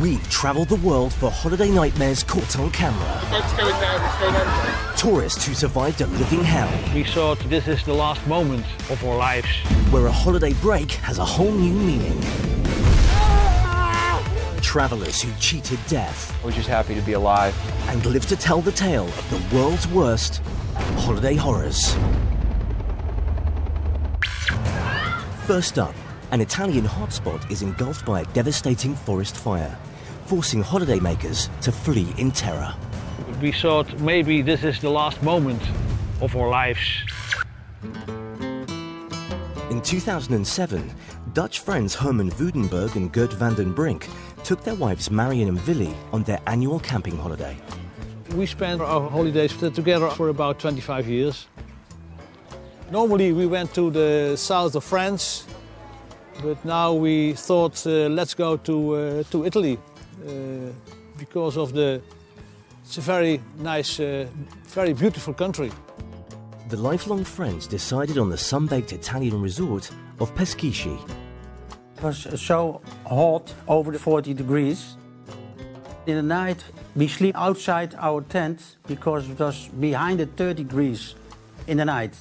We've travelled the world for holiday nightmares caught on camera. It's going down. Tourists who survived a living hell. We thought this is the last moment of our lives. Where a holiday break has a whole new meaning. Travellers who cheated death. We're just happy to be alive. And live to tell the tale of the world's worst holiday horrors. First up, an Italian hotspot is engulfed by a devastating forest fire, forcing holidaymakers to flee in terror. We thought maybe this is the last moment of our lives. In 2007, Dutch friends Herman Woudenberg and Gert van den Brink took their wives Marion and Willy on their annual camping holiday. We spent our holidays together for about 25 years. Normally we went to the south of France, but now we thought let's go to Italy because of it's a very nice, very beautiful country. The lifelong friends decided on the sun-baked Italian resort of Peschici. It was so hot, over the 40 degrees. In the night we sleep outside our tent because it was behind the 30 degrees in the night.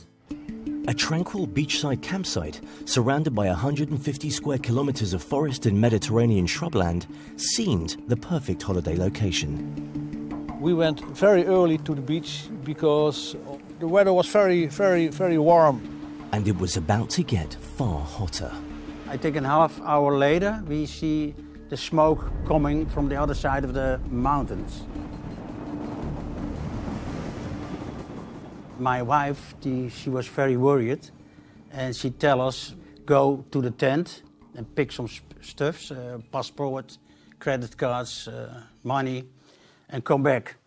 A tranquil beachside campsite surrounded by 150 square kilometers of forest and Mediterranean shrubland seemed the perfect holiday location. We went very early to the beach because the weather was very, very, very warm. And it was about to get far hotter. I think a half hour later we see the smoke coming from the other side of the mountains. My wife, she was very worried, and she tell us, go to the tent and pick some stuff, passport, credit cards, money, and come back.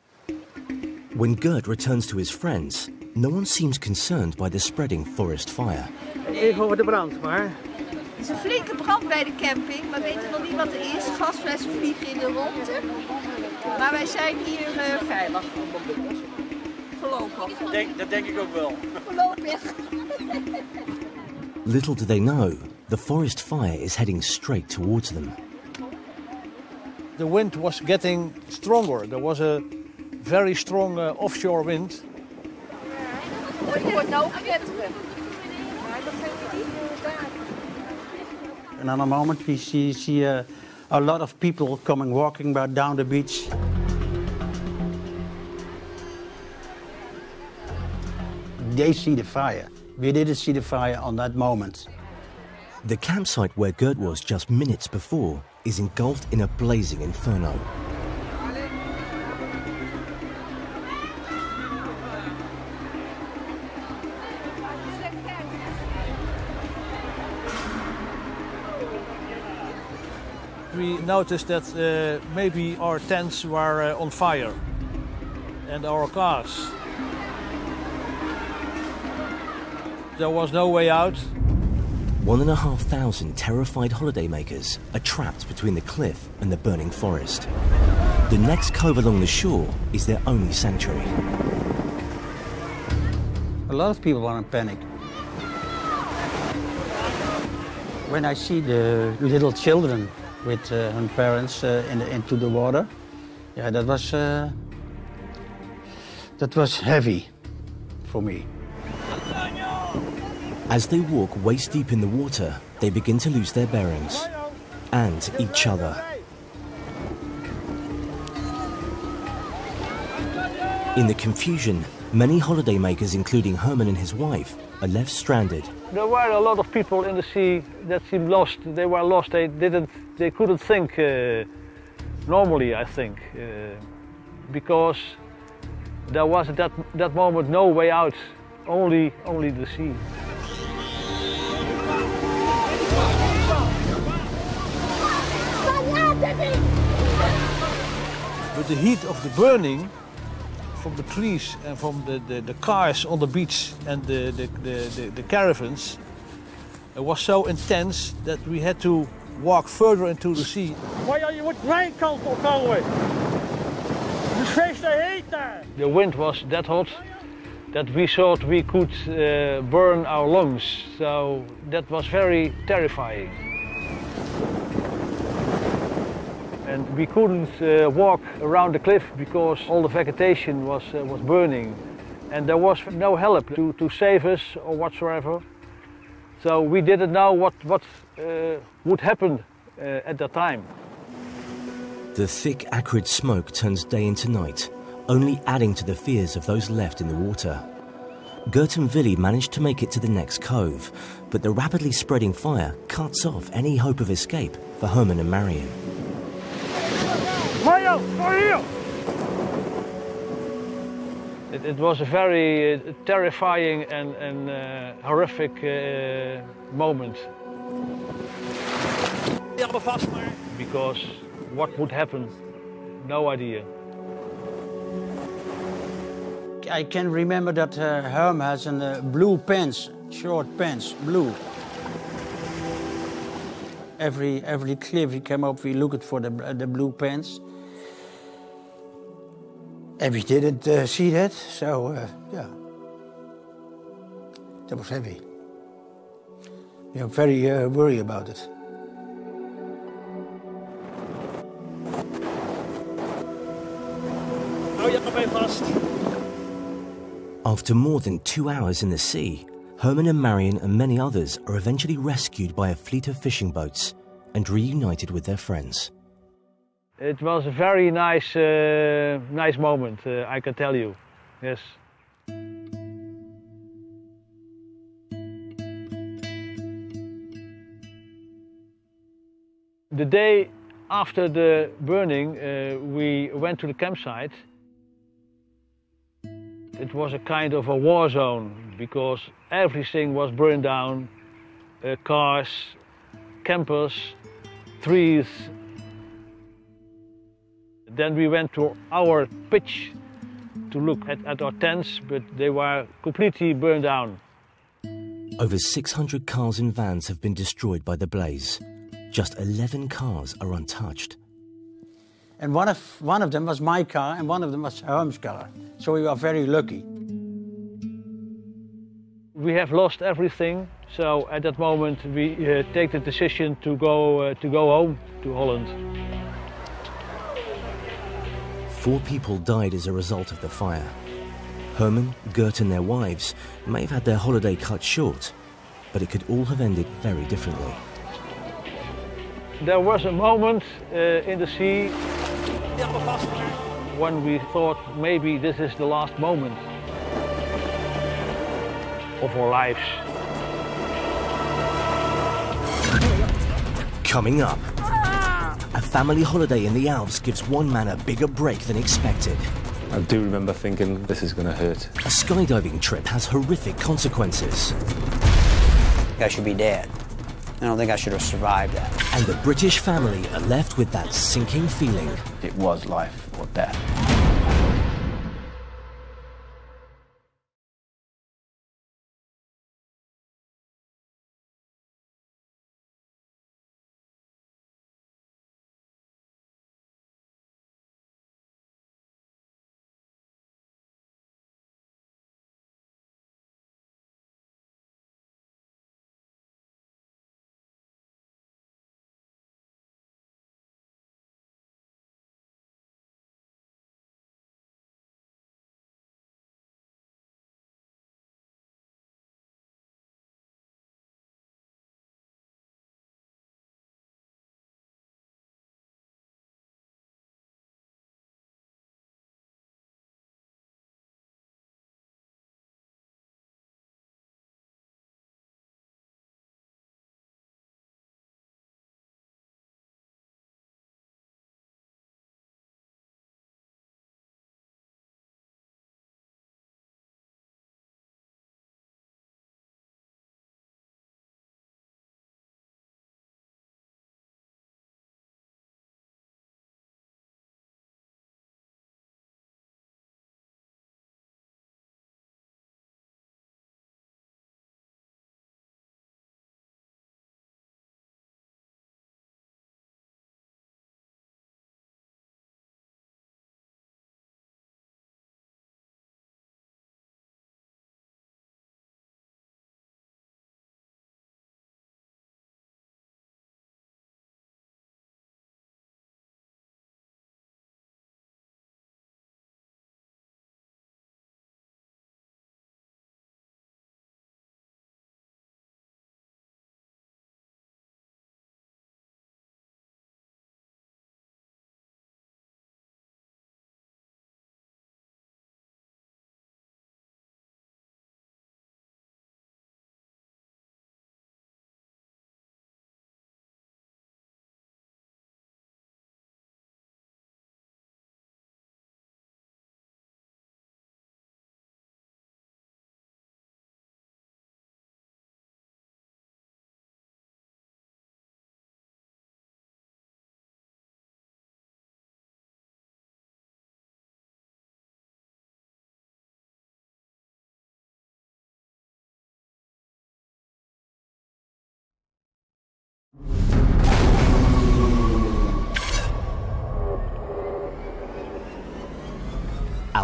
When Gert returns to his friends, no one seems concerned by the spreading forest fire. Even over de brand, maar. Het is een flinke brand bij de camping, maar we weten nog niet wat er is. Gasflessen vliegen in de rondte. Maar wij zijn hier veilig. Voorlopig. Dat denk ik ook wel. Voorlopig. Little do they know, the forest fire is heading straight towards them. The wind was getting stronger. There was a very strong offshore wind. Another moment we see a lot of people coming walking down the beach. They see the fire. We didn't see the fire on that moment. The campsite where Gert was just minutes before is engulfed in a blazing inferno. We noticed that maybe our tents were on fire and our cars. There was no way out. 1,500 terrified holidaymakers are trapped between the cliff and the burning forest. The next cove along the shore is their only sanctuary. A lot of people are in panic. When I see the little children with her parents into the water, yeah, that was heavy for me. As they walk waist deep in the water, they begin to lose their bearings and each other. In the confusion, many holidaymakers, including Herman and his wife, are left stranded. There were a lot of people in the sea that seemed lost. They were lost. They couldn't think normally, I think, because there was at that moment no way out, only the sea. With the heat of the burning from the trees and from the cars on the beach and the caravans, it was so intense that we had to walk further into the sea. Je moet mijn kant op komen. Het is feest heet daar. The wind was that hot that we thought we could burn our lungs, so that was very terrifying. And we couldn't walk around the cliff because all the vegetation was burning. And there was no help to save us or whatsoever. So we didn't know what would happen at that time. The thick, acrid smoke turns day into night, only adding to the fears of those left in the water. Gert and Willy managed to make it to the next cove, but the rapidly spreading fire cuts off any hope of escape for Herman and Marion. Mario, go here! It was a very terrifying and horrific moment. Because what would happen, no idea. I can remember that Herm has blue pants, short pants, blue. Every cliff he came up, we looked for the blue pants. And we didn't see that, so yeah. That was heavy. We are very worried about it. Hou je nog even vast. After more than 2 hours in the sea, Herman and Marion and many others are eventually rescued by a fleet of fishing boats and reunited with their friends. It was a very nice moment, I can tell you. Yes. The day after the burning, we went to the campsite. It was a kind of a war zone because everything was burned down. Cars, campers, trees. Then we went to our pitch to look at our tents, but they were completely burned down. Over 600 cars and vans have been destroyed by the blaze. Just 11 cars are untouched. And one of them was my car and one of them was Herm's car. So we were very lucky. We have lost everything, so at that moment we take the decision to go home to Holland. 4 people died as a result of the fire. Herman, Gert and their wives may have had their holiday cut short, but it could all have ended very differently. There was a moment in the sea when we thought maybe this is the last moment of our lives. Coming up, a family holiday in the Alps gives one man a bigger break than expected. I do remember thinking, this is going to hurt. A skydiving trip has horrific consequences. I should be dead. I don't think I should have survived that. And the British family are left with that sinking feeling. It was life or death.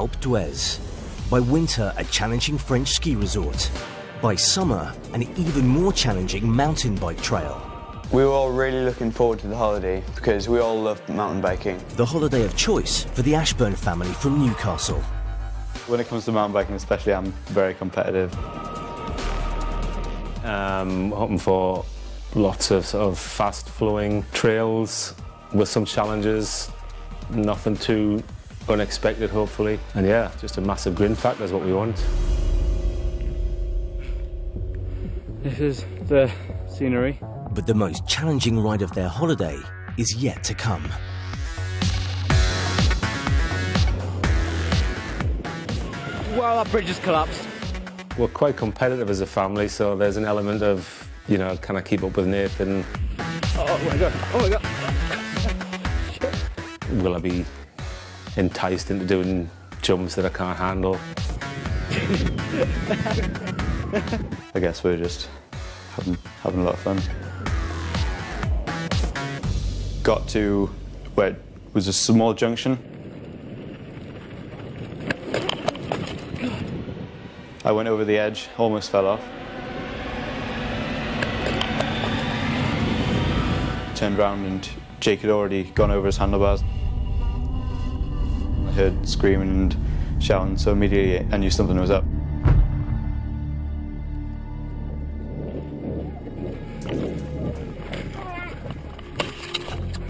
Alpe d'Huez. By winter, a challenging French ski resort. By summer, an even more challenging mountain bike trail. We were all really looking forward to the holiday because we all love mountain biking. The holiday of choice for the Ashburn family from Newcastle. When it comes to mountain biking especially, I'm very competitive. Hoping for lots of sort of fast-flowing trails with some challenges, nothing too unexpected, hopefully. And yeah, just a massive grin factor is what we want. This is the scenery. But the most challenging ride of their holiday is yet to come. Wow, that bridge has collapsed. We're quite competitive as a family, so there's an element of, you know, can I keep up with Nathan? Oh my God, oh my God. Will I be enticed into doing jumps that I can't handle? I guess we're just having a lot of fun. Got to where it was a small junction. I went over the edge, almost fell off. Turned around and Jake had already gone over his handlebars. I heard screaming and shouting, so immediately I knew something was up.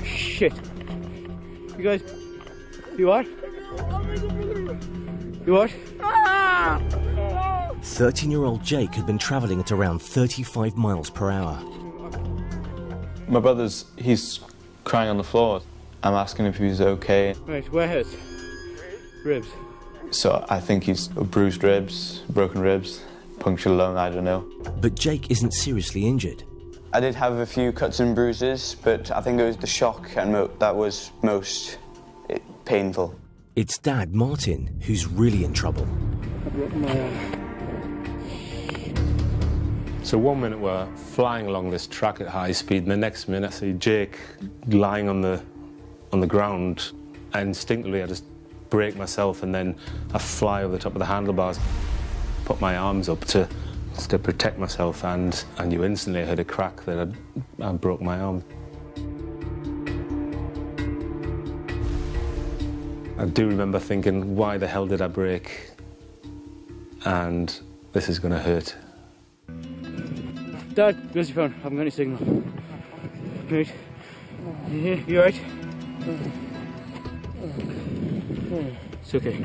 Shit. You guys, you what? You what? 13-year-old Jake had been travelling at around 35 miles per hour. My brother's, he's crying on the floor. I'm asking if he's okay. Right, where his? Ribs. So I think he's bruised ribs, broken ribs, punctured lung, I don't know. But Jake isn't seriously injured. I did have a few cuts and bruises, but I think it was the shock and that was most painful. It's Dad, Martin, who's really in trouble. So 1 minute we're flying along this track at high speed, and the next minute I see Jake lying on the ground. And instinctively I just brake myself, and then I fly over the top of the handlebars, put my arms up to protect myself, and I knew instantly I heard a crack that I broke my arm. I do remember thinking, why the hell did I brake? And this is going to hurt. Dad, where's your phone? I haven't got any signal. Right. You alright? It's okay.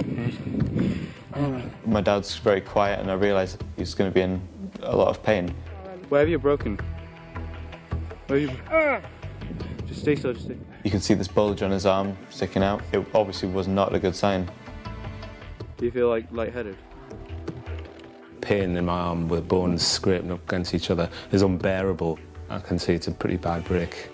Right. My dad's very quiet, and I realised he's going to be in a lot of pain. Where have you broken? Where have you... Just stay still, just stay. You can see this bulge on his arm sticking out. It obviously was not a good sign. Do you feel like lightheaded? Pain in my arm with bones scraping up against each other is unbearable. I can see it's a pretty bad break.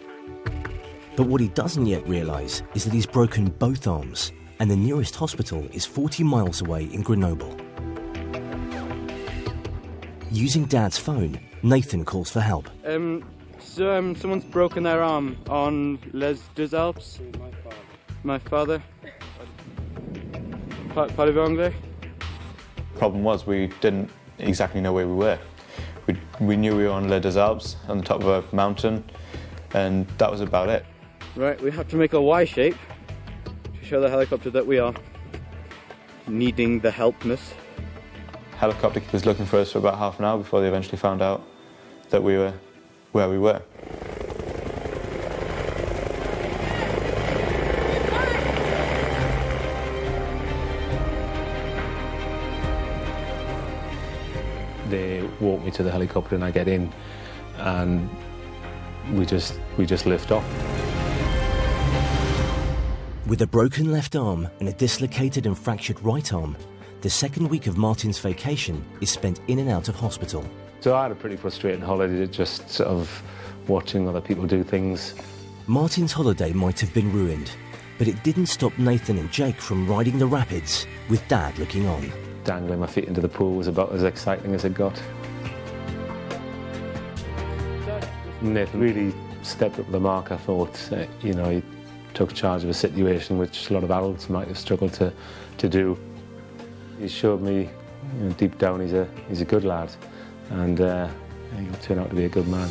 But what he doesn't yet realise is that he's broken both arms, and the nearest hospital is 40 miles away in Grenoble. Using Dad's phone, Nathan calls for help. Someone's broken their arm on Les Deux Alpes. My father. Parlez-vous anglais? Problem was, we didn't exactly know where we were. We knew we were on Les Deux Alpes, on the top of a mountain, and that was about it. Right, we have to make a Y shape to show the helicopter that we are needing the helpness. Helicopter was looking for us for about half an hour before they eventually found out that we were where we were. They walk me to the helicopter and I get in, and we just lift off. With a broken left arm and a dislocated and fractured right arm, the second week of Martin's vacation is spent in and out of hospital. So I had a pretty frustrating holiday, just sort of watching other people do things. Martin's holiday might have been ruined, but it didn't stop Nathan and Jake from riding the rapids with Dad looking on. Dangling my feet into the pool was about as exciting as it got. Nathan really stepped up the mark, I thought. You know, he took charge of a situation which a lot of adults might have struggled to do. He showed me, deep down, he's a good lad, and he'll turn out to be a good man.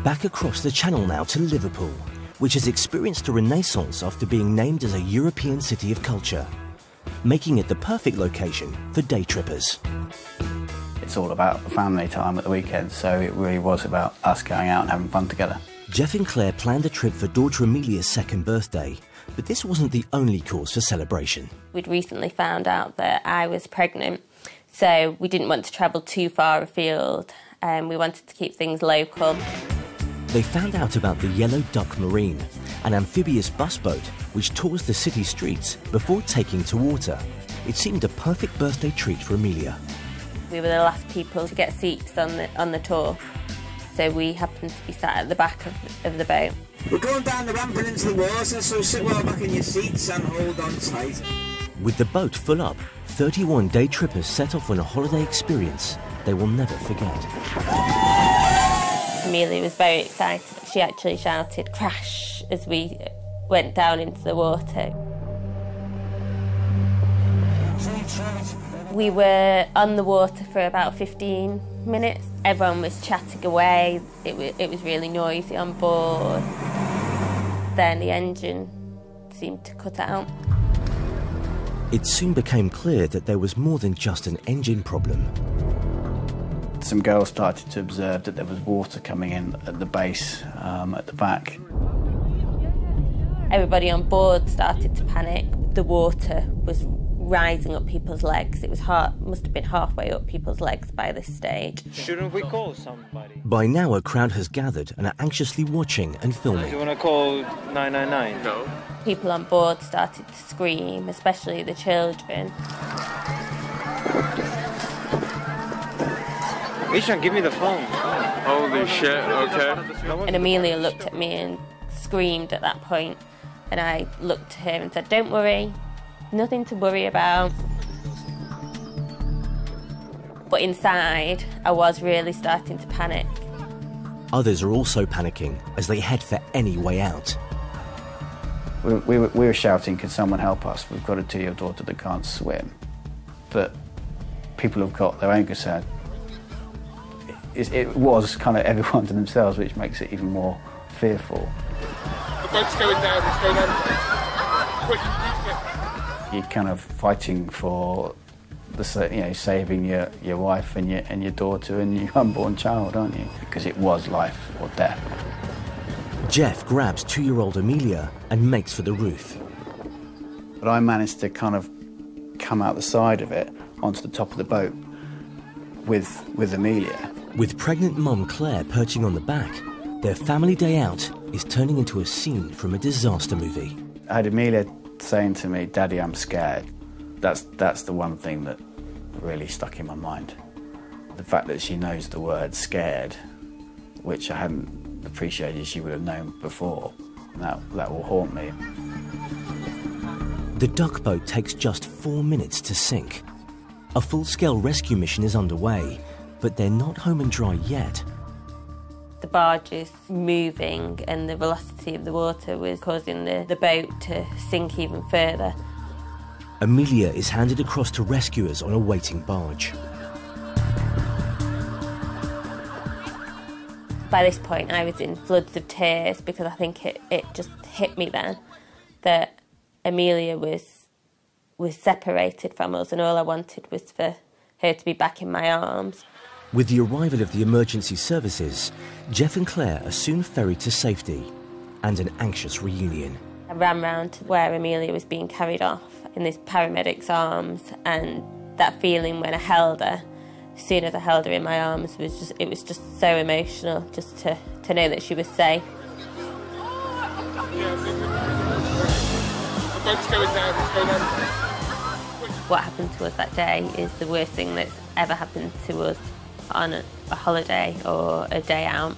Back across the channel now to Liverpool, which has experienced a renaissance after being named as a European City of Culture, making it the perfect location for day trippers. It's all about family time at the weekend, so it really was about us going out and having fun together. Jeff and Claire planned a trip for daughter Amelia's 2nd birthday, but this wasn't the only cause for celebration. We'd recently found out that I was pregnant, so we didn't want to travel too far afield, and we wanted to keep things local. They found out about the Yellow Duck Marine, an amphibious bus boat which tours the city streets before taking to water. It seemed a perfect birthday treat for Amelia. We were the last people to get seats on the tour, so we happened to be sat at the back of the boat. We're going down the ramp and into the water, so sit well back in your seats and hold on tight. With the boat full up, 31 day trippers set off on a holiday experience they will never forget. Amelia was very excited. She actually shouted "crash" as we went down into the water. We were on the water for about 15 minutes. Everyone was chatting away. It was really noisy on board. Then the engine seemed to cut out. It soon became clear that there was more than just an engine problem. Some girls started to observe that there was water coming in at the base, at the back. Everybody on board started to panic. The water was rising up people's legs. It was must have been halfway up people's legs by this stage. Shouldn't we call somebody? By now, a crowd has gathered and are anxiously watching and filming. Do you want to call 999? No. People on board started to scream, especially the children. Ishan, give me the phone. Holy shit, okay. And Amelia looked at me and screamed at that point. And I looked at her and said, "Don't worry, nothing to worry about." But inside, I was really starting to panic. Others are also panicking as they head for any way out. We were shouting, "Can someone help us? We've got a 2-year-old daughter that can't swim." But people have got their own concern. It was kind of everyone to themselves, which makes it even more fearful. The boat's going down, it's going under. Quick, You're kind of fighting for saving your wife and your daughter and your unborn child, aren't you? Because it was life or death. Jeff grabs 2-year-old Amelia and makes for the roof. But I managed to kind of come out the side of it onto the top of the boat with Amelia. With pregnant mum Claire perching on the back, their family day out is turning into a scene from a disaster movie. I had Amelia saying to me, "Daddy, I'm scared." That's the one thing that really stuck in my mind. The fact that she knows the word scared, which I hadn't appreciated she would have known before, that will haunt me. The duck boat takes just 4 minutes to sink. A full-scale rescue mission is underway, but they're not home and dry yet. The barge is moving and the velocity of the water was causing the boat to sink even further. Amelia is handed across to rescuers on a waiting barge. By this point, I was in floods of tears because I think it just hit me then that Amelia was separated from us and all I wanted was for her to be back in my arms. With the arrival of the emergency services, Jeff and Claire are soon ferried to safety and an anxious reunion. I ran round to where Amelia was being carried off in this paramedic's arms, and that feeling when I held her, as soon as I held her in my arms, was just so emotional, just to know that she was safe. What happened to us that day is the worst thing that's ever happened to us on a holiday or a day out,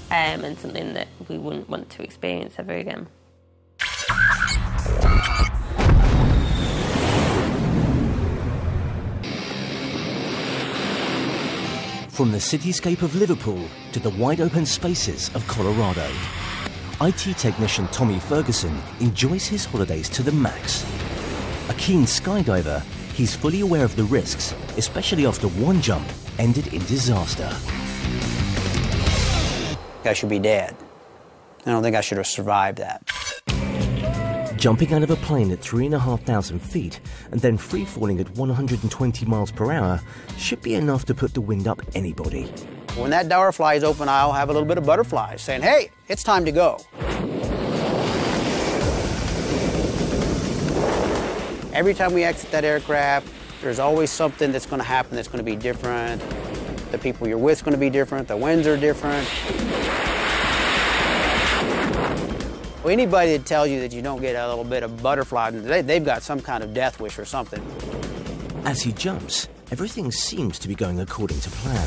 and something that we wouldn't want to experience ever again. From the cityscape of Liverpool to the wide-open spaces of Colorado, IT technician Tommy Ferguson enjoys his holidays to the max. A keen skydiver, he's fully aware of the risks, especially after one jump ended in disaster. I should be dead. I don't think I should have survived that. Jumping out of a plane at 3,500 feet and then free-falling at 120 miles per hour should be enough to put the wind up anybody. When that door flies open, I'll have a little bit of butterflies saying, hey, it's time to go. Every time we exit that aircraft, there's always something that's going to happen that's going to be different. The people you're with is going to be different. The winds are different. Anybody that tells you that you don't get a little bit of butterfly, they've got some kind of death wish or something. As he jumps, everything seems to be going according to plan.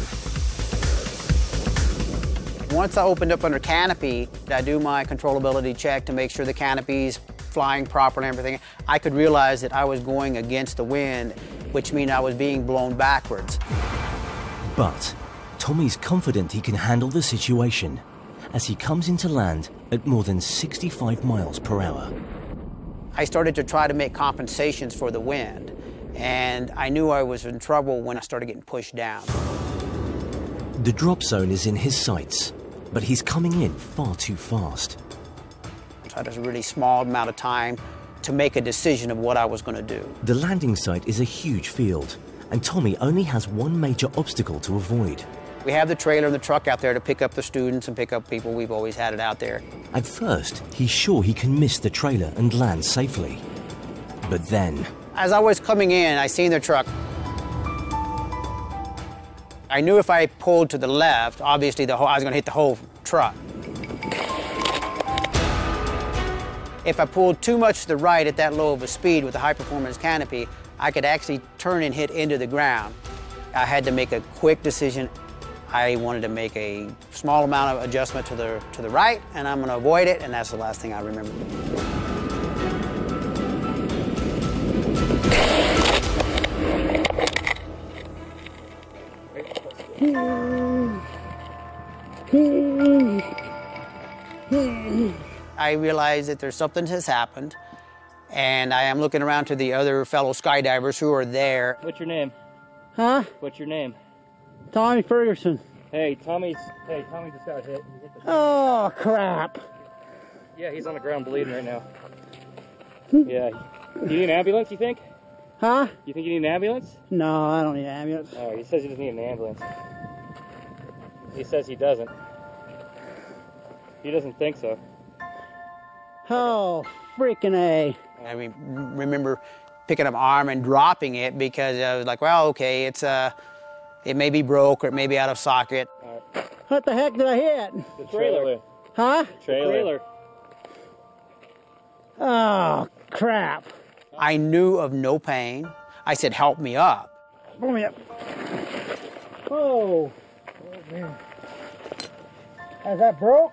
Once I opened up under canopy, I do my controllability check to make sure the canopy's flying properly and everything. I could realize that I was going against the wind, which means I was being blown backwards. But Tommy's confident he can handle the situation as he comes into land at more than 65 miles per hour. I started to try to make compensations for the wind, and I knew I was in trouble when I started getting pushed down. The drop zone is in his sights, but he's coming in far too fast. So I had a really small amount of time to make a decision of what I was going to do. The landing site is a huge field, and Tommy only has one major obstacle to avoid. We have the trailer and the truck out there to pick up the students and pick up people. We've always had it out there. At first, he's sure he can miss the trailer and land safely. But then... As I was coming in, I seen the truck. I knew if I pulled to the left, obviously I was going to hit the whole truck. If I pulled too much to the right at that low of a speed with a high-performance canopy, I could actually turn and hit into the ground. I had to make a quick decision. I wanted to make a small amount of adjustment to the right, and I'm going to avoid it, and that's the last thing I remember. I realize that there's something has happened, and I am looking around to the other fellow skydivers who are there. What's your name? Huh? What's your name? Tommy Ferguson. Hey, Tommy just got hit. Oh, crap. Yeah, he's on the ground bleeding right now. Yeah. You need an ambulance, you think? Huh? You think you need an ambulance? No, I don't need an ambulance. Oh, he says he doesn't need an ambulance. He says he doesn't. He doesn't think so. Oh, freaking A. I remember picking up arm and dropping it because I was like, well, okay, it may be broke or it may be out of socket. What the heck did I hit? The trailer. Huh? Trailer. Oh, crap. I knew of no pain. I said, help me up. Pull me up. Oh, man. Is that broke?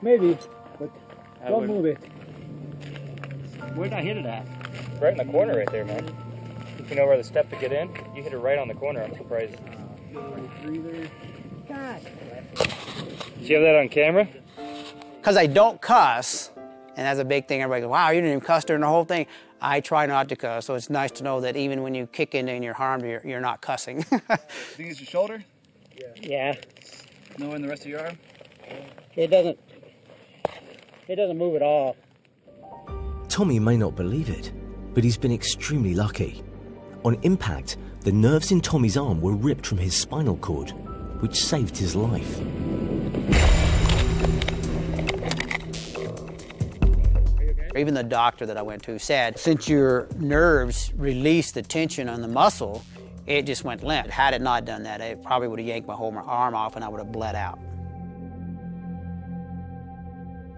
Maybe, but don't move it. Where'd I hit it at? Right in the corner right there, man. You know where the step to get in? You hit it right on the corner. I'm surprised. God. Did you have that on camera? Because I don't cuss, and that's a big thing. Everybody goes, wow, you didn't even cuss during the whole thing. I try not to cuss, so it's nice to know that even when you kick into and you're harmed, you're not cussing. Think it's your shoulder? Yeah. Nowhere in the rest of your arm? It doesn't move at all. Tommy may not believe it, but he's been extremely lucky. On impact, the nerves in Tommy's arm were ripped from his spinal cord, which saved his life. Even the doctor that I went to said, since your nerves release the tension on the muscle, it just went limp. Had it not done that, it probably would have yanked my whole arm off and I would have bled out.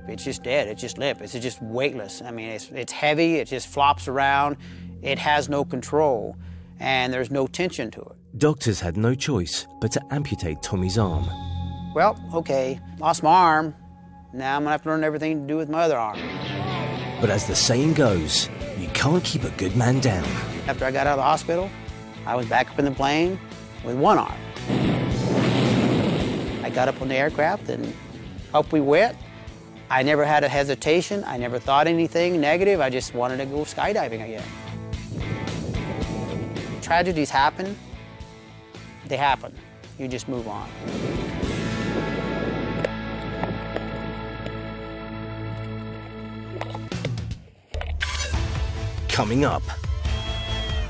It's just dead, it's just limp, it's just weightless. I mean, it's heavy, it just flops around, it has no control, and there's no tension to it. Doctors had no choice but to amputate Tommy's arm. Well, okay, lost my arm, now I'm gonna have to learn everything to do with my other arm. But as the saying goes, you can't keep a good man down. After I got out of the hospital, I was back up in the plane with one arm. got up on the aircraft and up we went. I never had a hesitation. I never thought anything negative. I just wanted to go skydiving again. Tragedies happen. They happen. You just move on. Coming up,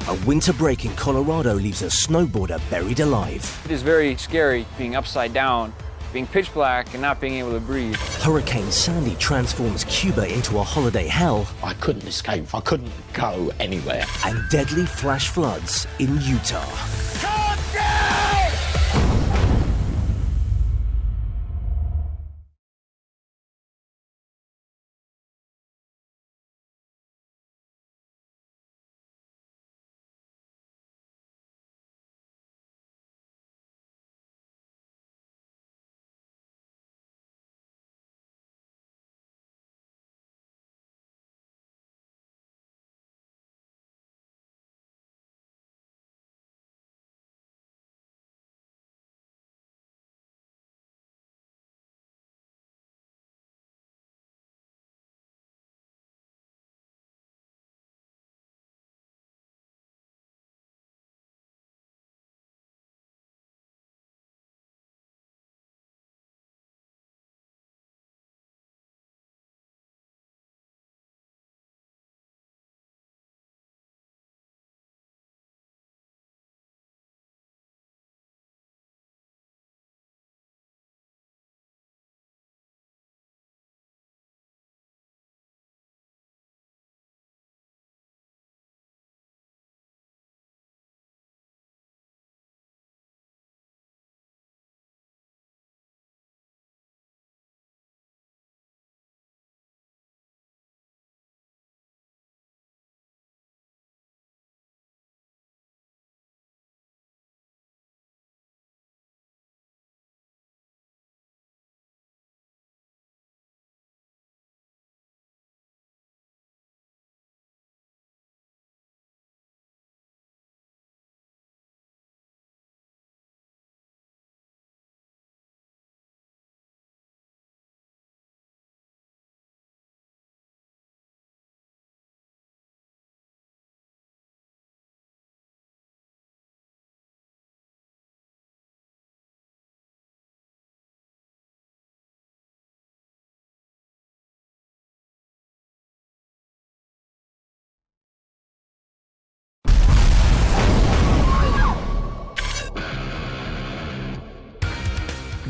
a winter break in Colorado leaves a snowboarder buried alive. It is very scary being upside down, being pitch black and not being able to breathe. Hurricane Sandy transforms Cuba into a holiday hell. I couldn't escape. I couldn't go anywhere. And deadly flash floods in Utah.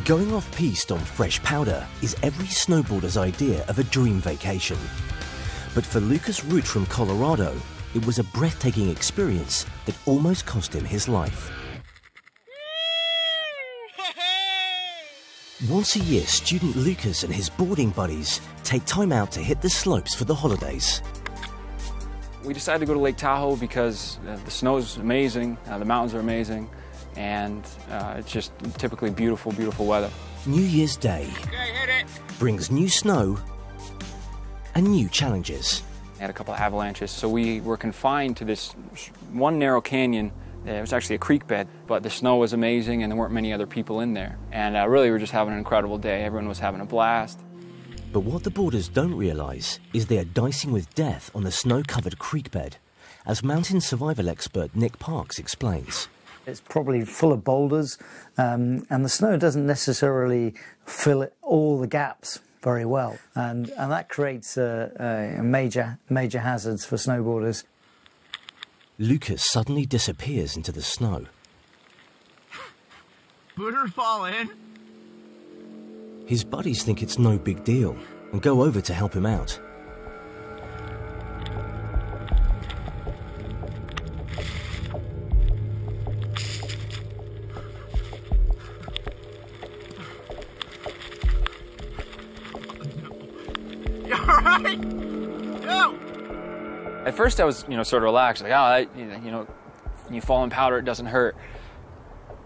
Going off-piste on fresh powder is every snowboarder's idea of a dream vacation. But for Lucas Root from Colorado, it was a breathtaking experience that almost cost him his life. Once a year, student Lucas and his boarding buddies take time out to hit the slopes for the holidays. We decided to go to Lake Tahoe because the snow is amazing, the mountains are amazing, and it's just typically beautiful, beautiful weather. New Year's Day brings new snow and new challenges. We had a couple of avalanches, so we were confined to this one narrow canyon. It was actually a creek bed, but the snow was amazing and there weren't many other people in there. And really, we were just having an incredible day. Everyone was having a blast. But what the boarders don't realize is they are dicing with death on the snow-covered creek bed, as mountain survival expert Nick Parks explains. It's probably full of boulders, and the snow doesn't necessarily fill all the gaps very well, and that creates major hazards for snowboarders. Lucas suddenly disappears into the snow. Booter fall in. His buddies think it's no big deal and go over to help him out. You all right? Go! At first I was, sort of relaxed, like, when you fall in powder, it doesn't hurt.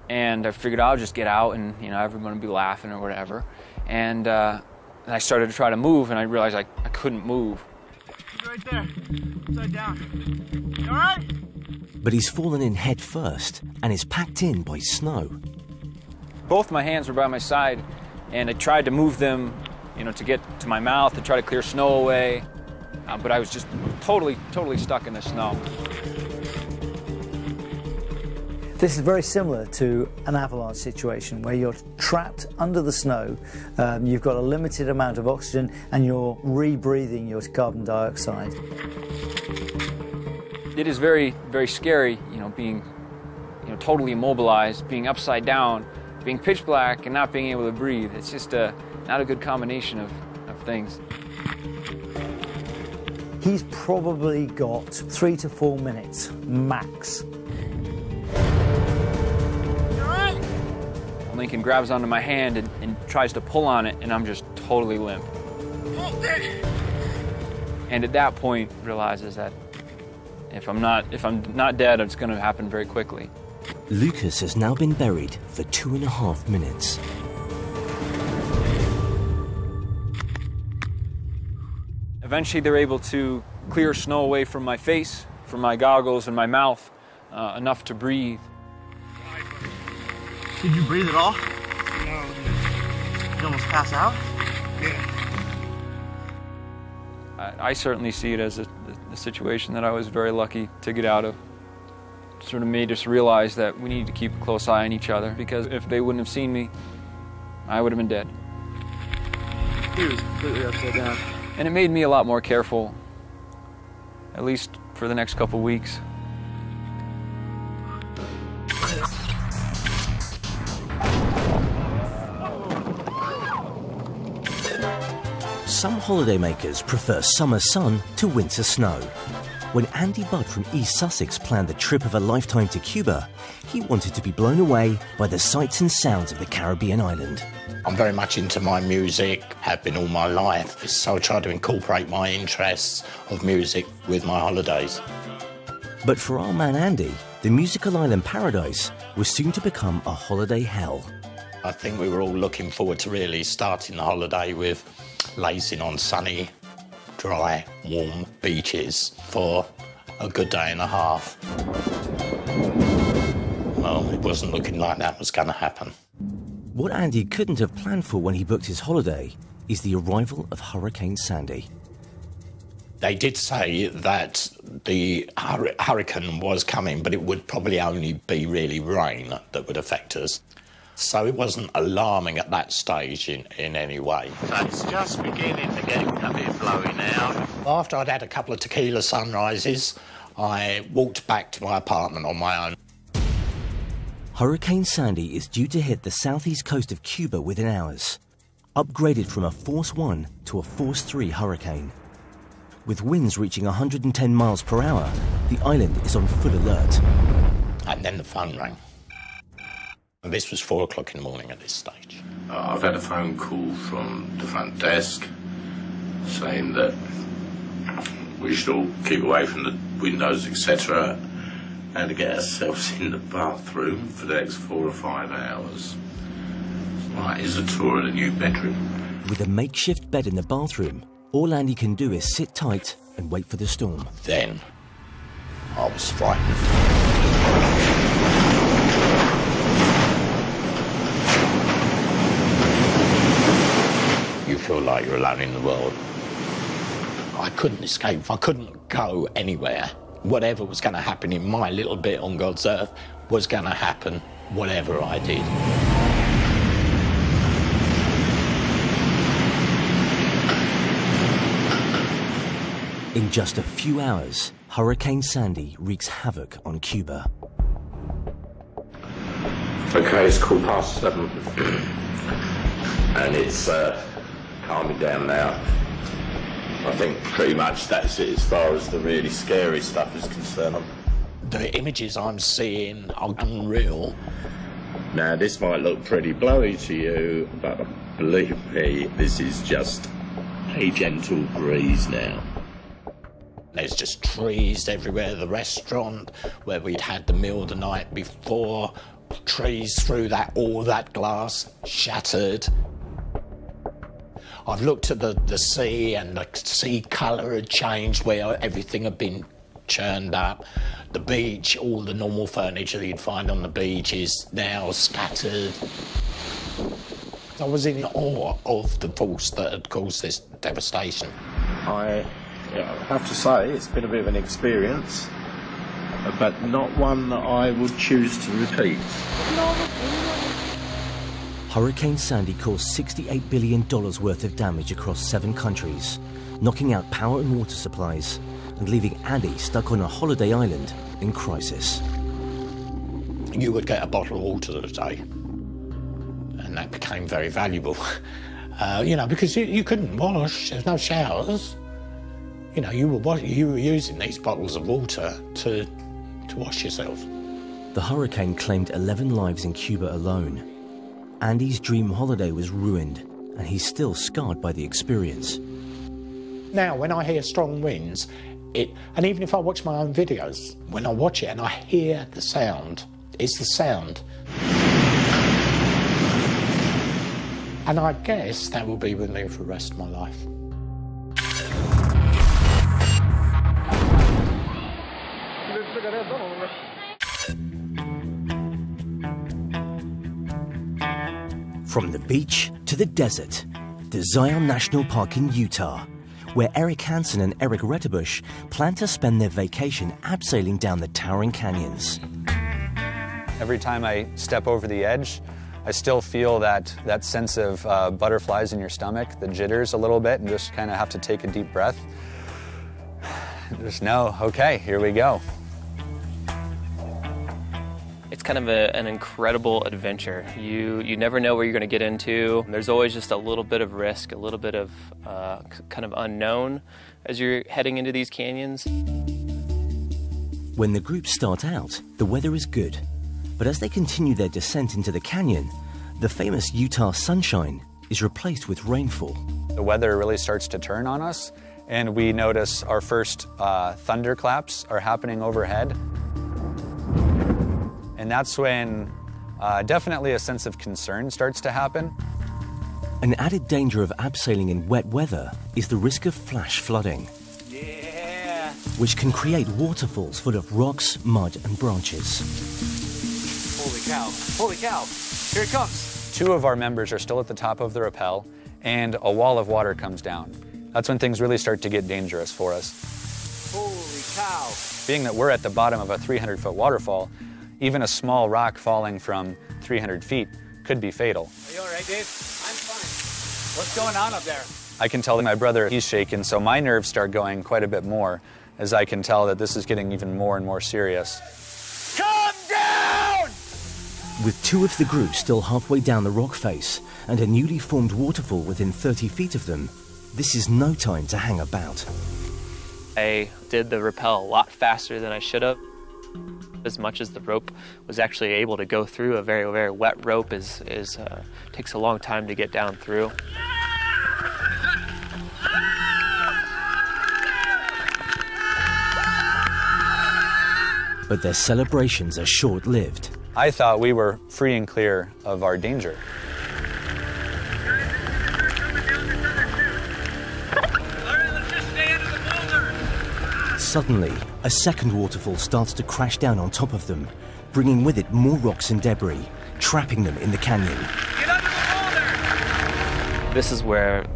And I figured I'll just get out and, everyone would be laughing or whatever. And I started to try to move, and I realized I couldn't move. He's right there, upside down. You all right? But he's fallen in head first and is packed in by snow. Both my hands were by my side, and I tried to move them, you know, to get to my mouth, to try to clear snow away, but I was just totally stuck in the snow. This is very similar to an avalanche situation where you're trapped under the snow, you've got a limited amount of oxygen, and you're rebreathing your carbon dioxide. It is very, very scary, you know, being, you know, totally immobilized, being upside down, being pitch black and not being able to breathe. It's just not a good combination of things. He's probably got 3 to 4 minutes, max. Lincoln grabs onto my hand and tries to pull on it, and I'm just totally limp. And at that point, realizes that if I'm not dead, it's going to happen very quickly. Lucas has now been buried for 2.5 minutes. Eventually, they're able to clear snow away from my face, from my goggles and my mouth, enough to breathe. Did you breathe at all? No. Did you almost pass out? Yeah. I certainly see it as a situation that I was very lucky to get out of. It sort of made us realize that we need to keep a close eye on each other, because if they wouldn't have seen me, I would have been dead. He was completely upside down. And it made me a lot more careful, at least for the next couple weeks. Some holidaymakers prefer summer sun to winter snow. When Andy Budd from East Sussex planned the trip of a lifetime to Cuba, he wanted to be blown away by the sights and sounds of the Caribbean island. I'm very much into my music, have been all my life, so I try to incorporate my interests of music with my holidays. But for our man Andy, the musical island paradise was soon to become a holiday hell. I think we were all looking forward to really starting the holiday with lazing on sunny, dry, warm beaches for a good day and a half. Well, it wasn't looking like that was going to happen. What Andy couldn't have planned for when he booked his holiday is the arrival of Hurricane Sandy. They did say that the hurricane was coming, but it would probably only be really rain that would affect us. So it wasn't alarming at that stage in any way. So it's just beginning to get a bit blowy now. After I'd had a couple of tequila sunrises, I walked back to my apartment on my own. Hurricane Sandy is due to hit the southeast coast of Cuba within hours, upgraded from a Force 1 to a Force 3 hurricane. With winds reaching 110 miles per hour, the island is on full alert. And then the phone rang. And this was 4 o'clock in the morning at this stage. I've had a phone call from the front desk saying that we should all keep away from the windows, etc., and to get ourselves in the bathroom for the next 4 or 5 hours. Right, here's a tour of the new bedroom. With a makeshift bed in the bathroom, all Andy can do is sit tight and wait for the storm. Then I was frightened. You feel like you're alone in the world. I couldn't escape. I couldn't go anywhere. Whatever was going to happen in my little bit on God's earth was going to happen, whatever I did. In just a few hours, Hurricane Sandy wreaks havoc on Cuba. Okay, it's 7:15, and it's calming down now. I think pretty much that's it as far as the really scary stuff is concerned. The images I'm seeing are unreal. Now, this might look pretty blowy to you, but believe me, this is just a gentle breeze now. There's just trees everywhere. The restaurant where we'd had the meal the night before, trees through all that glass, shattered. I've looked at the sea, and the sea colour had changed where everything had been churned up. The beach, all the normal furniture that you'd find on the beach is now scattered. I was in awe of the force that had caused this devastation. I have to say it's been a bit of an experience, but not one that I would choose to repeat. Hurricane Sandy caused $68 billion worth of damage across 7 countries, knocking out power and water supplies and leaving Andy stuck on a holiday island in crisis. You would get a bottle of water a day, and that became very valuable. You know, because you couldn't wash, there's no showers. You know, you were using these bottles of water to wash yourself. The hurricane claimed 11 lives in Cuba alone. Andy's dream holiday was ruined, and he's still scarred by the experience. Now, when I hear strong winds, and even if I watch my own videos, when I watch it and I hear the sound, it's the sound. And I guess that will be with me for the rest of my life. From the beach to the desert, the Zion National Park in Utah, where Eric Hansen and Eric Retterbush plan to spend their vacation abseiling down the towering canyons. Every time I step over the edge, I still feel that sense of butterflies in your stomach, the jitters a little bit, and just kind of have to take a deep breath. Just know, okay, here we go. It's kind of an incredible adventure. You never know where you're going to get into. There's always just a little bit of risk, a little bit of kind of unknown as you're heading into these canyons. When the groups start out, the weather is good. But as they continue their descent into the canyon, the famous Utah sunshine is replaced with rainfall. The weather really starts to turn on us, and we notice our first thunderclaps are happening overhead. And that's when definitely a sense of concern starts to happen. An added danger of abseiling in wet weather is the risk of flash flooding, which can create waterfalls full of rocks, mud and branches. Holy cow, holy cow, here it comes. 2 of our members are still at the top of the rappel, and a wall of water comes down. That's when things really start to get dangerous for us. Holy cow. Being that we're at the bottom of a 300-foot waterfall, even a small rock falling from 300 feet could be fatal. Are you all right, Dave? I'm fine. What's going on up there? I can tell that my brother, he's shaken, so my nerves start going quite a bit more as I can tell that this is getting even more and more serious. Come down! With 2 of the group still halfway down the rock face and a newly formed waterfall within 30 feet of them, this is no time to hang about. I did the rappel a lot faster than I should have. As much as the rope was actually able to go through, a very, very wet rope takes a long time to get down through. But their celebrations are short-lived. I thought we were free and clear of our danger. Suddenly, a second waterfall starts to crash down on top of them, bringing with it more rocks and debris, trapping them in the canyon. Get under the boulder! This is where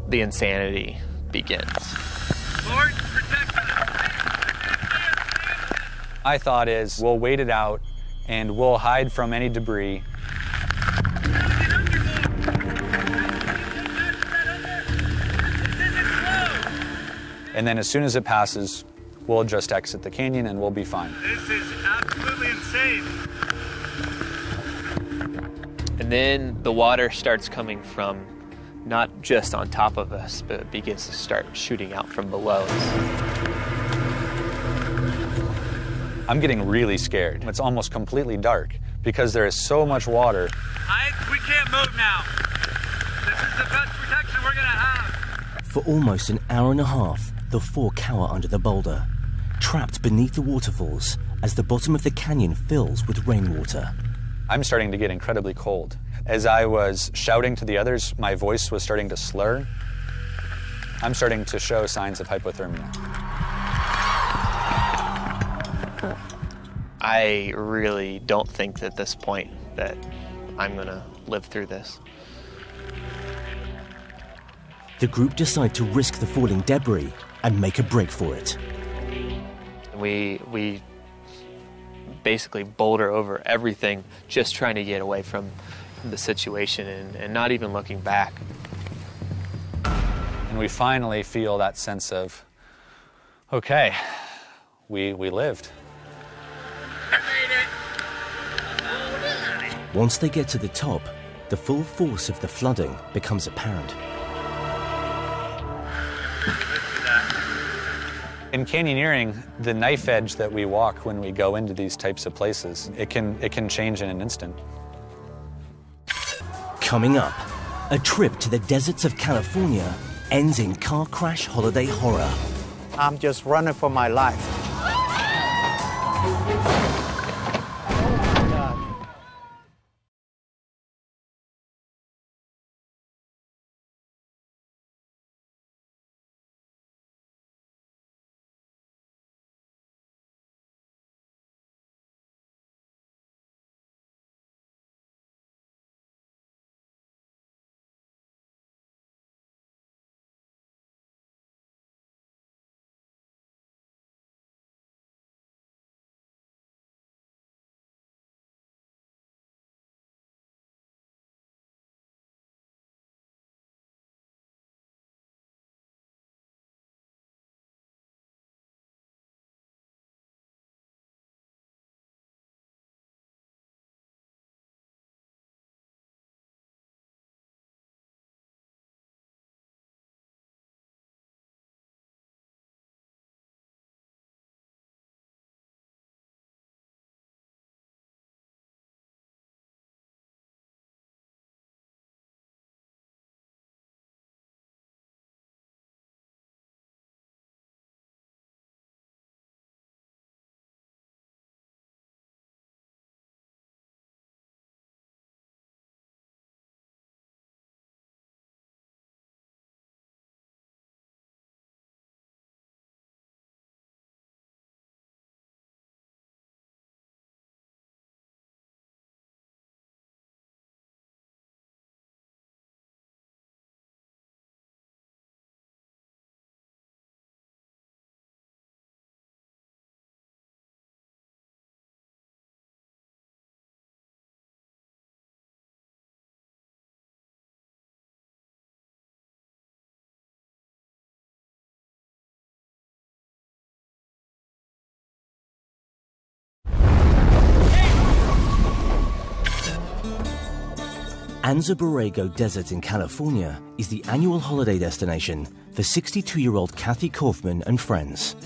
the insanity begins. Lord, protect us! My thought is, we'll wait it out and we'll hide from any debris. And then as soon as it passes, we'll just exit the canyon and we'll be fine. This is absolutely insane. And then the water starts coming from not just on top of us, but it begins to start shooting out from below us. I'm getting really scared. It's almost completely dark because there is so much water. We can't move now. This is the best protection we're gonna have. For almost an hour and a half, the 4 cower under the boulder, trapped beneath the waterfalls as the bottom of the canyon fills with rainwater. I'm starting to get incredibly cold. As I was shouting to the others, my voice was starting to slur. I'm starting to show signs of hypothermia. I really don't think at this point that I'm going to live through this. The group decide to risk the falling debris and make a break for it. We basically boulder over everything, just trying to get away from the situation and not even looking back. And we finally feel that sense of, okay, we lived. Once they get to the top, the full force of the flooding becomes apparent. In canyoneering, the knife edge that we walk when we go into these types of places, it can change in an instant. Coming up, a trip to the deserts of California ends in car crash holiday horror. I'm just running for my life. Anza Borrego Desert in California is the annual holiday destination for 62-year-old Kathy Kaufman and friends.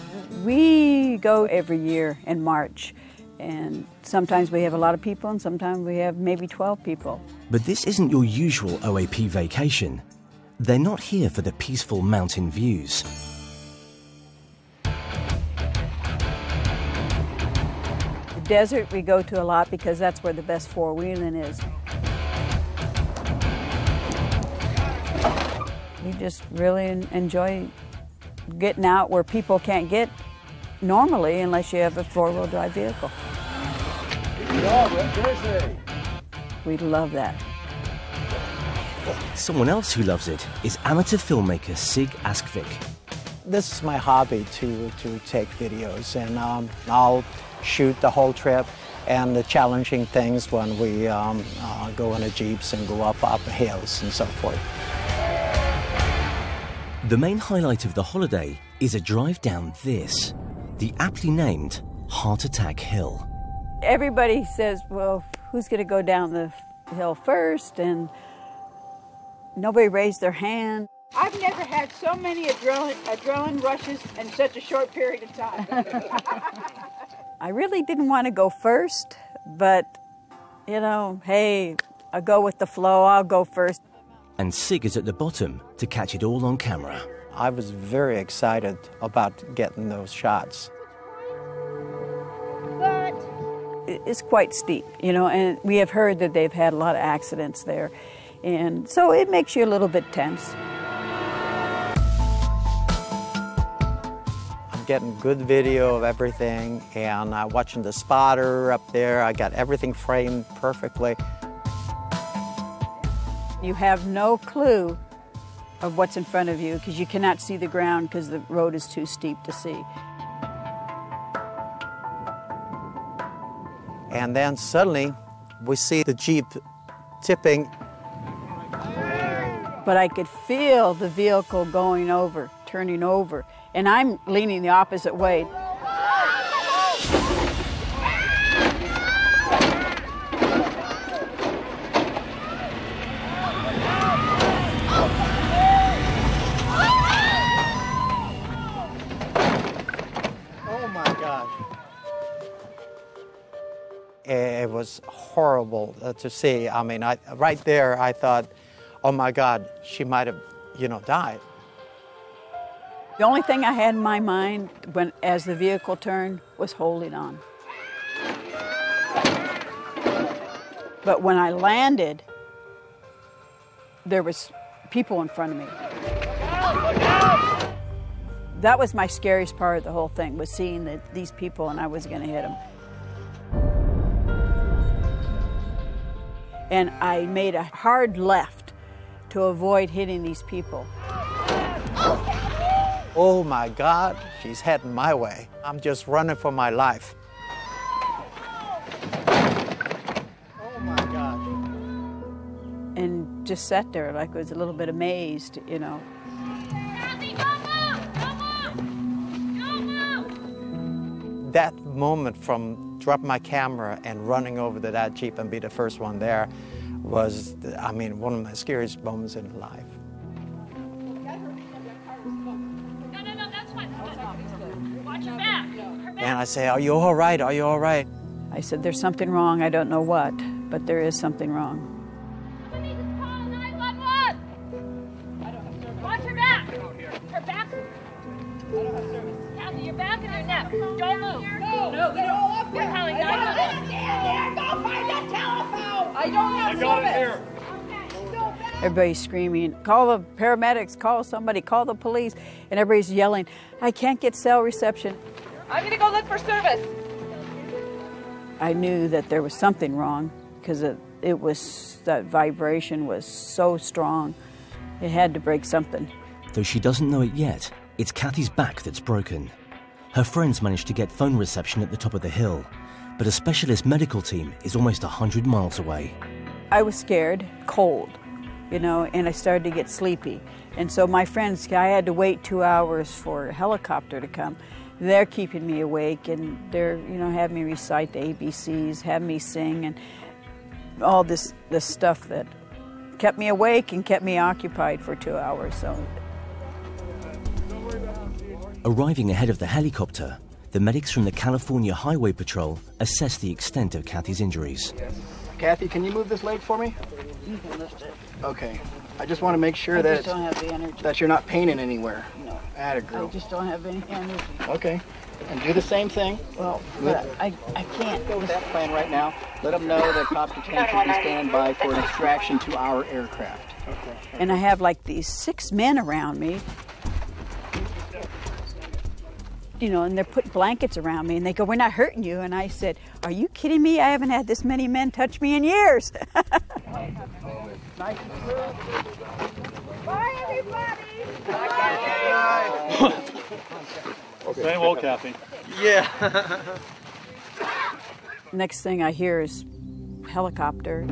We go every year in March, and sometimes we have a lot of people and sometimes we have maybe 12 people. But this isn't your usual OAP vacation. They're not here for the peaceful mountain views. The desert we go to a lot because that's where the best four-wheeling is. We just really enjoy getting out where people can't get normally unless you have a four-wheel drive vehicle. We love that. Someone else who loves it is amateur filmmaker Sig Askvik. This is my hobby to take videos, and I'll shoot the whole trip and the challenging things when we go in the Jeeps and go up hills and so forth. The main highlight of the holiday is a drive down this, the aptly named Heart Attack Hill. Everybody says, well, who's going to go down the hill first? And nobody raised their hand. I've never had so many adrenaline rushes in such a short period of time. I really didn't want to go first, but, you know, hey, I'll go with the flow, I'll go first. And Sig is at the bottom to catch it all on camera. I was very excited about getting those shots. But it's quite steep, you know, and we have heard that they've had a lot of accidents there. And so it makes you a little bit tense. I'm getting good video of everything, and watching the spotter up there. I got everything framed perfectly. You have no clue of what's in front of you because you cannot see the ground because the road is too steep to see. And then suddenly we see the Jeep tipping. But I could feel the vehicle going over, turning over, and I'm leaning the opposite way. Oh my gosh. It was horrible to see. I mean, right there I thought, oh my God, she might have, died. The only thing I had in my mind as the vehicle turned was holding on. But when I landed, there was people in front of me. That was my scariest part of the whole thing, was seeing these people and I was going to hit them. And I made a hard left to avoid hitting these people. Oh my God, she's heading my way. I'm just running for my life. Oh my God. And just sat there like I was a little bit amazed, That moment from dropping my camera and running over to that Jeep and be the first one there was, one of my scariest moments in life. And I say, are you all right? Are you all right? I said, there's something wrong. I don't know what, but there is something wrong. Watch her back. Her back. Kathy, your back and your neck. Don't move. No, get all up there. We're calling 911. Go find the telephone. I don't have service. Everybody's screaming, call the paramedics, call somebody, call the police, and everybody's yelling, I can't get cell reception. I'm going to go look for service. I knew that there was something wrong because that vibration was so strong. It had to break something. Though she doesn't know it yet, it's Kathy's back that's broken. Her friends managed to get phone reception at the top of the hill, but a specialist medical team is almost 100 miles away. I was scared, cold, and I started to get sleepy. And so my friends, I had to wait 2 hours for a helicopter to come. They're keeping me awake, and they're, having me recite the ABCs, having me sing, and all this stuff that kept me awake and kept me occupied for 2 hours. So, arriving ahead of the helicopter, the medics from the California Highway Patrol assess the extent of Kathy's injuries. Kathy, can you move this leg for me? you can lift it. Okay. I just want to make sure I that just don't have the energy. that you're not paining anywhere. No. Atta girl. I just don't have any energy. Okay. And do the same thing. Well, but I can't go with that plan right now. Let them know that copter 10 should be standing by for an extraction to our aircraft. Okay. And I have like these 6 men around me. You know, and they're putting blankets around me, and they go, "We're not hurting you." And I said, "Are you kidding me? I haven't had this many men touch me in years." Nice. Bye, everybody. Bye. Okay. Stay well, Kathy. Yeah. Next thing I hear is helicopter.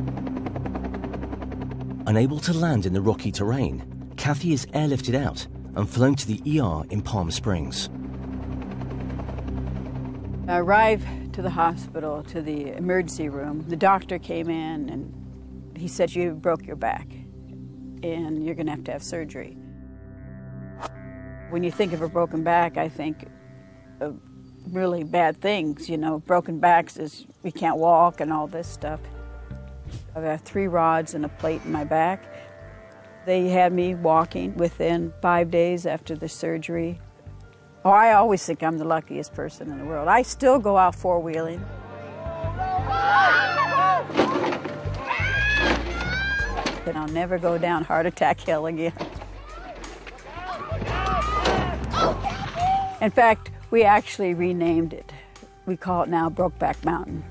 Unable to land in the rocky terrain, Kathy is airlifted out and flown to the ER in Palm Springs. I arrived to the hospital, to the emergency room. The doctor came in and he said, "You broke your back and you're going to have surgery." When you think of a broken back, I think of really bad things. You know, broken backs is we can't walk and all this stuff. I have 3 rods and a plate in my back. They had me walking within 5 days after the surgery. Oh, I always think I'm the luckiest person in the world. I still go out four-wheeling. And I'll never go down Heart Attack Hill again. In fact, We actually renamed it. We call it now Brokeback Mountain.